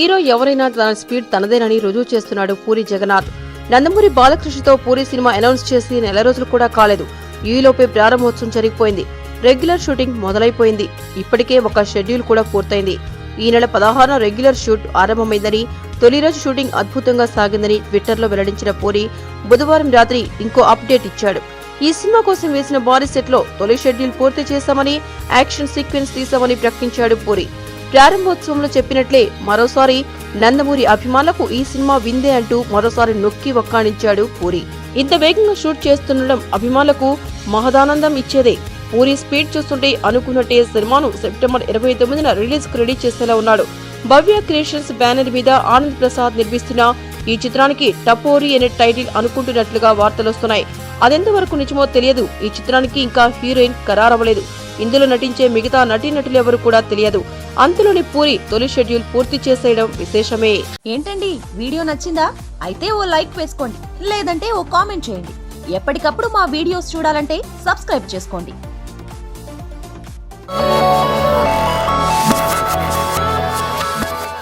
Hero ఎవరైనా తన speed తనదేనని రుజువు చేస్తున్నాడు పూరి జగన్నాథ్. నందమూరి బాలకృష్ణతో పూరి సినిమా అనౌన్స్ చేసి నెల రోజులు కూడా కాలేదు. ఈలోపే ప్రారంభోత్సవం జరిగిపోయింది. రెగ్యులర్ షూటింగ్ మొదలైపోయింది. ఇప్పటికే ఒక షెడ్యూల్ కూడా పూర్తయింది. ఈ నెల 16న రెగ్యులర్ షూట్ ఆరంభమైందని, తొలి రోజు షూటింగ్ అద్భుతంగా సాగిందని ట్విట్టర్లో వెల్లడించిన పూరి బుధవారం రాత్రి ఇంకో అప్డేట్ ఇచ్చాడు. ఈ సినిమా కోసం వేసిన భారీ సెట్ లో తొలి షెడ్యూల్ పూర్తి చేశామని, యాక్షన్ సీక్వెన్స్ తీశామని ప్రకటించాడు పూరి. ప్రారంభోత్సవంలో చెప్పినట్లే మరోసారి నందమూరి అభిమానులకు ఈ సినిమా విందే అంటూ మరోసారి నొక్కి వక్కాణించాడు పూరి. ఇంత వేగంగా షూట్ చేస్తుండడం అభిమానులకు మహదానందం ఇచ్చేదే. పూరి స్పీడ్ చూస్తుంటే అనుకున్నట్టే సినిమాను సెప్టెంబర్ 29న రిలీజ్ కు రెడీ చేసేలా ఉన్నాడు. భవ్య క్రియేషన్స్ బ్యానర్ మీద ఆనంద్ ప్రసాద్ నిర్మిస్తున్న ఈ చిత్రానికి టపోరి అనే టైటిల్ అనుకుంటున్నట్లుగా వార్తలొస్తున్నాయి. అదెంతవరకు నిజమో తెలియదు. ఈ చిత్రానికి ఇంకా హీరోయిన్ ఖరారవ్వలేదు. ఇందులో నటించే మిగతా నటీనటులు ఎవరు కూడా తెలియదు. అంతలోని పూరి తొలి షెడ్యూల్ పూర్తి చేసేయడం విశేషమే. ఏంటండి, వీడియో నచ్చిందా? అయితే ఓ లైక్ వేసుకోండి, లేదంటే ఓ కామెంట్ చేయండి. ఎప్పటికప్పుడు మా వీడియోస్ చూడాలంటే సబ్స్క్రైబ్ చేసుకోండి.